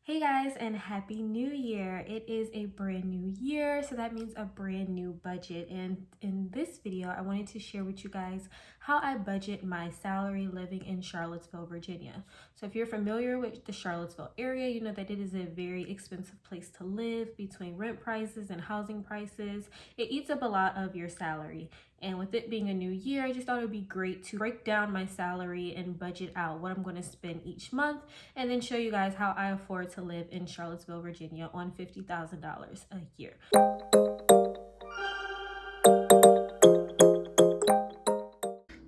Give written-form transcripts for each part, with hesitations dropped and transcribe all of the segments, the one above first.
Hey guys, and happy new year. It is a brand new year, so that means a brand new budget. And in this video, I wanted to share with you guys how I budget my salary living in Charlottesville, Virginia. So if you're familiar with the Charlottesville area, you know that it is a very expensive place to live. Between rent prices and housing prices, it eats up a lot of your salary. And with it being a new year, I just thought it would be great to break down my salary and budget out what I'm going to spend each month, and then show you guys how I afford to live in Charlottesville, Virginia on $50,000 a year.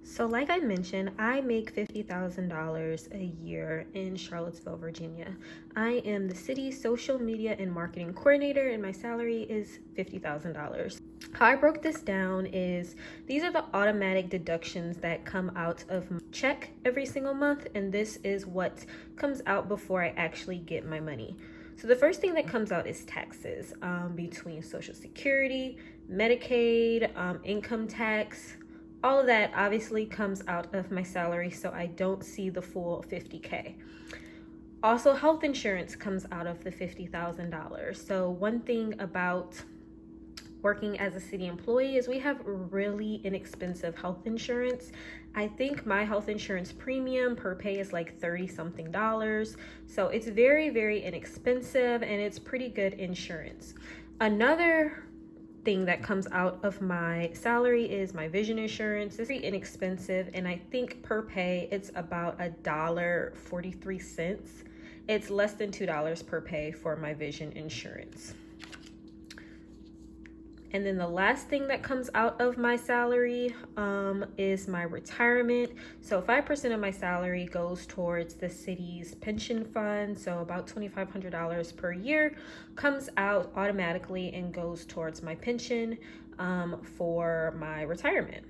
So like I mentioned, I make $50,000 a year in Charlottesville, Virginia. I am the city's social media and marketing coordinator, and my salary is $50,000. How I broke this down is these are the automatic deductions that come out of my check every single month, and this is what comes out before I actually get my money. So the first thing that comes out is taxes, between Social Security, Medicaid, income tax. All of that obviously comes out of my salary, so I don't see the full $50K. Also, health insurance comes out of the $50,000. So one thing about working as a city employee is we have really inexpensive health insurance. I think my health insurance premium per pay is like $30 something. So it's very, very inexpensive, and it's pretty good insurance. Another thing that comes out of my salary is my vision insurance. It's very inexpensive, and I think per pay it's about $1.43. It's less than $2 per pay for my vision insurance. And then the last thing that comes out of my salary is my retirement. So 5% of my salary goes towards the city's pension fund. So about $2,500 per year comes out automatically and goes towards my pension for my retirement.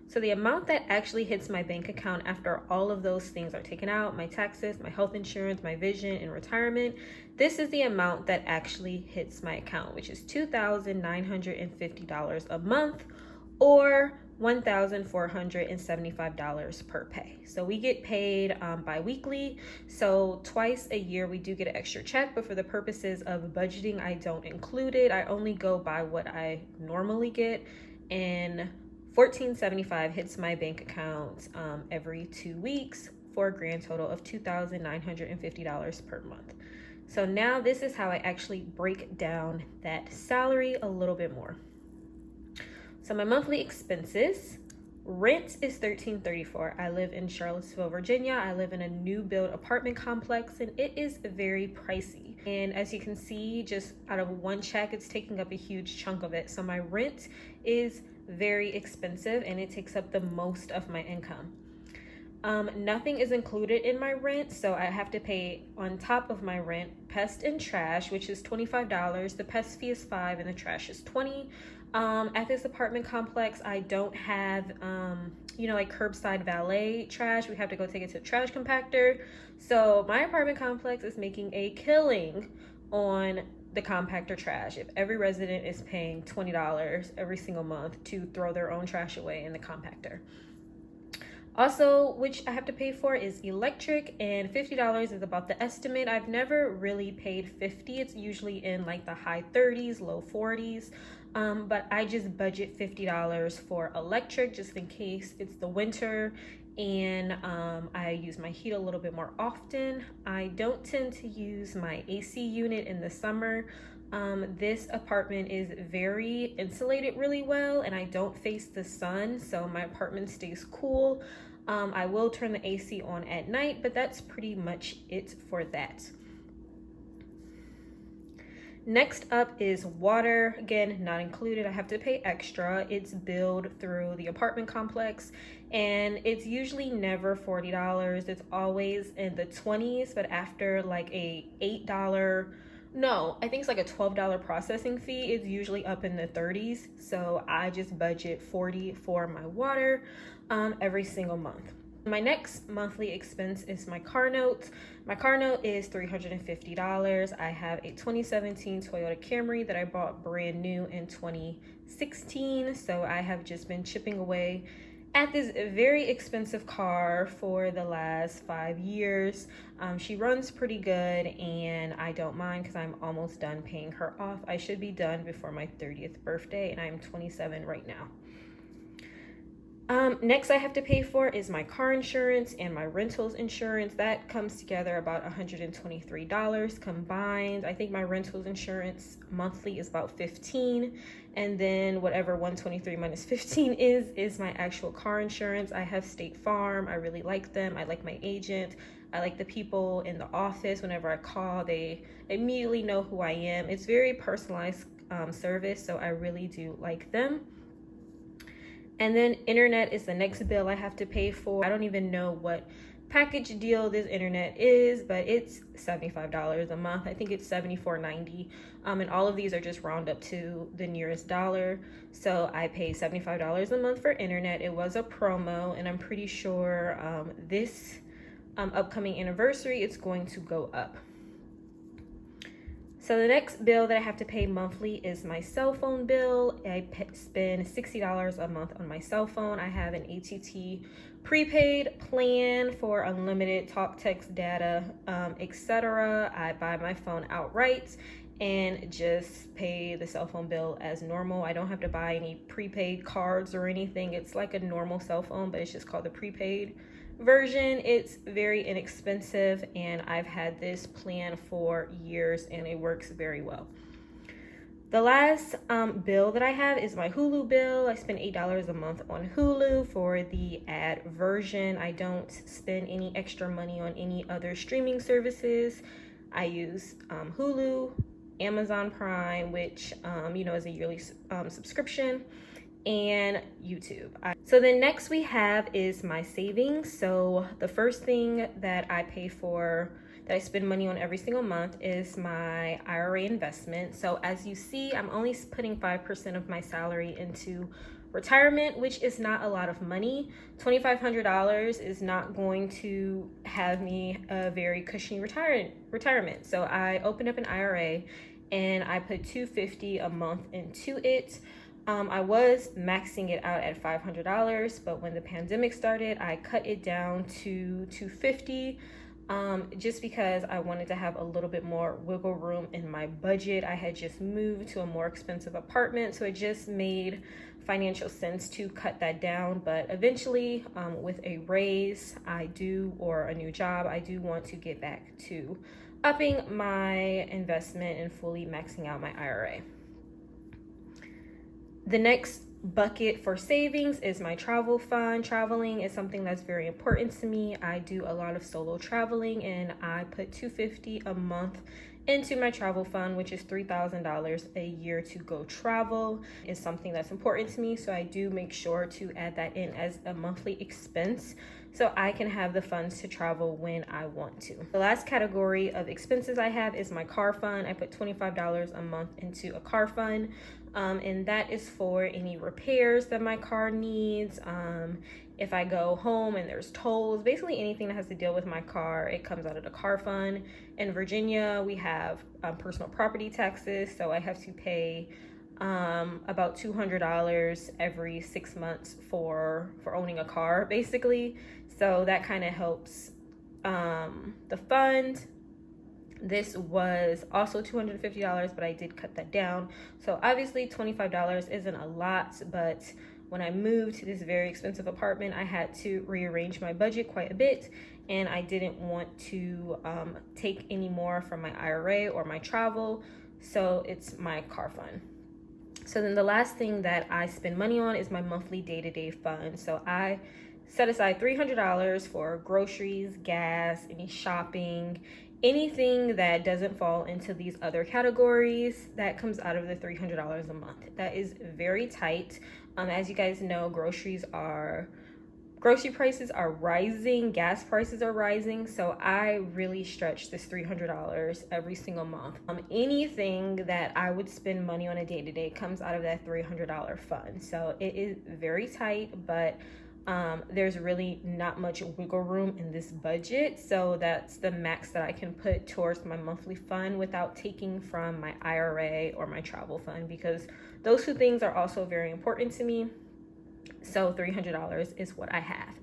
So the amount that actually hits my bank account after all of those things are taken out, my taxes, my health insurance, my vision, and retirement, this is the amount that actually hits my account, which is $2,950 a month, or $1,475 per pay. So we get paid bi-weekly. So twice a year we do get an extra check, but for the purposes of budgeting, I don't include it. I only go by what I normally get, and $1,475 hits my bank account every 2 weeks for a grand total of $2,950 per month. So now this is how I actually break down that salary a little bit more. So my monthly expenses, rent is $1,334. I live in Charlottesville, Virginia. I live in a new build apartment complex, and it is very pricey. And as you can see, just out of one check, it's taking up a huge chunk of it. So my rent is very expensive, and it takes up the most of my income. Nothing is included in my rent, so I have to pay on top of my rent pest and trash, which is $25. The pest fee is $5 and the trash is $20. At this apartment complex, I don't have like curbside valet trash. We have to go take it to the trash compactor. So my apartment complex is making a killing on the compactor trash if every resident is paying $20 every single month to throw their own trash away in the compactor. Also, which I have to pay for, is electric, and $50 is about the estimate. I've never really paid $50. It's usually in like the high 30s, low 40s. But I just budget $50 for electric just in case it's the winter and I use my heat a little bit more often. I don't tend to use my AC unit in the summer. This apartment is very insulated really well, and I don't face the sun, so my apartment stays cool. I will turn the AC on at night, but that's pretty much it for that. Next up is water. Again, not included. I have to pay extra. It's billed through the apartment complex, and it's usually never $40. It's always in the 20s, but after like a $8, no, I think it's like a $12 processing fee, it's usually up in the 30s. So I just budget $40 for my water every single month. My next monthly expense is my car note. My car note is $350. I have a 2017 Toyota Camry that I bought brand new in 2016. So I have just been chipping away at this very expensive car for the last 5 years. She runs pretty good and I don't mind because I'm almost done paying her off. I should be done before my 30th birthday and I'm 27 right now. Next I have to pay for is my car insurance and my rentals insurance. That comes together about $123 combined. I think my rentals insurance monthly is about $15, and then whatever 123 minus 15 is my actual car insurance. I have State Farm. I really like them. I like my agent. I like the people in the office. Whenever I call, they immediately know who I am. It's very personalized service, so I really do like them. And then internet is the next bill I have to pay for. I don't even know what package deal this internet is, but it's $75 a month. I think it's $74.90. And all of these are just round up to the nearest dollar. So I pay $75 a month for internet. It was a promo, and I'm pretty sure this upcoming anniversary, it's going to go up. So the next bill that I have to pay monthly is my cell phone bill. I spend $60 a month on my cell phone. I have an AT&T prepaid plan for unlimited talk, text, data, etc. I buy my phone outright and just pay the cell phone bill as normal. I don't have to buy any prepaid cards or anything. It's like a normal cell phone, but it's just called the prepaid version. It's very inexpensive and I've had this plan for years and it works very well. The last bill that I have is my Hulu bill. I spend $8 a month on Hulu for the ad version. I don't spend any extra money on any other streaming services. I use Hulu, Amazon Prime, which is a yearly subscription, and YouTube. So then next we have is my savings. So the first thing that I pay for, that I spend money on every single month, is my IRA investment. So as you see, I'm only putting 5% of my salary into retirement, which is not a lot of money. $2,500 is not going to have me a very cushy retirement. So I opened up an IRA and I put $250 a month into it. I was maxing it out at $500, but when the pandemic started, I cut it down to $250, just because I wanted to have a little bit more wiggle room in my budget. I had just moved to a more expensive apartment, so it just made financial sense to cut that down. But eventually, with a raise, or a new job, I do want to get back to upping my investment and fully maxing out my IRA. The next bucket for savings is my travel fund. Traveling is something that's very important to me. I do a lot of solo traveling and I put $250 a month into my travel fund, which is $3,000 a year to go travel. Is something that's important to me, so I do make sure to add that in as a monthly expense so I can have the funds to travel when I want to. The last category of expenses I have is my car fund. I put $25 a month into a car fund, and that is for any repairs that my car needs. If I go home and there's tolls, basically anything that has to deal with my car, it comes out of the car fund. In Virginia, we have personal property taxes, so I have to pay about $200 every 6 months for owning a car, basically. So that kind of helps the fund. This was also $250, but I did cut that down. So obviously $25 isn't a lot, but when I moved to this very expensive apartment, I had to rearrange my budget quite a bit, and I didn't want to take any more from my IRA or my travel, so it's my car fund. So then the last thing that I spend money on is my monthly day-to-day fund. So I set aside $300 for groceries, gas, any shopping, anything that doesn't fall into these other categories. That comes out of the $300 a month. That is very tight. As you guys know, grocery prices are rising, gas prices are rising, so I really stretch this $300 every single month. Anything that I would spend money on a day-to-day comes out of that $300 fund. So it is very tight, but there's really not much wiggle room in this budget, so that's the max that I can put towards my monthly fund without taking from my IRA or my travel fund, because those two things are also very important to me. So $300 is what I have.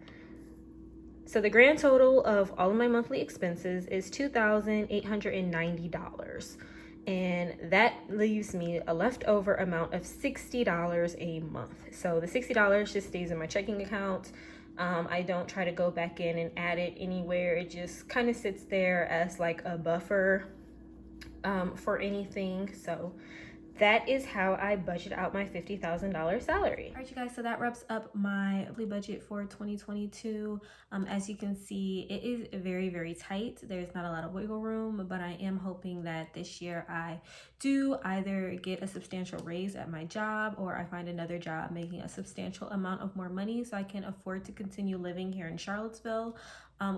So the grand total of all of my monthly expenses is $2,890. And that leaves me a leftover amount of $60 a month. So the $60 just stays in my checking account. I don't try to go back in and add it anywhere. It just kind of sits there as like a buffer for anything. So that is how I budget out my $50,000 salary. All right, you guys, so that wraps up my monthly budget for 2022. As you can see, it is very, very tight. There's not a lot of wiggle room, but I am hoping that this year I do either get a substantial raise at my job, or I find another job making a substantial amount of more money so I can afford to continue living here in Charlottesville.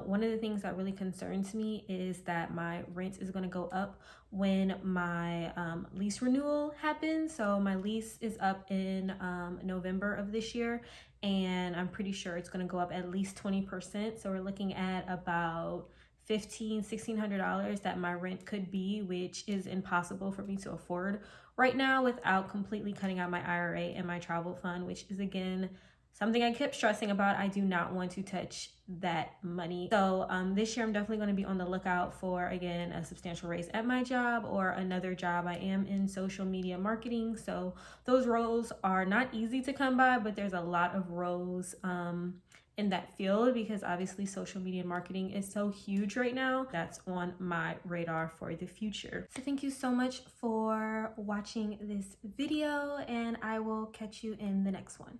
One of the things that really concerns me is that my rent is going to go up when my lease renewal happens. So my lease is up in November of this year, and I'm pretty sure it's going to go up at least 20%. So we're looking at about $1,600 that my rent could be, which is impossible for me to afford right now without completely cutting out my IRA and my travel fund, which is, again, something I kept stressing about. I do not want to touch that money. So this year I'm definitely going to be on the lookout for, again, a substantial raise at my job or another job. I am in social media marketing, so those roles are not easy to come by, but there's a lot of roles in that field because obviously social media marketing is so huge right now. That's on my radar for the future. So thank you so much for watching this video, and I will catch you in the next one.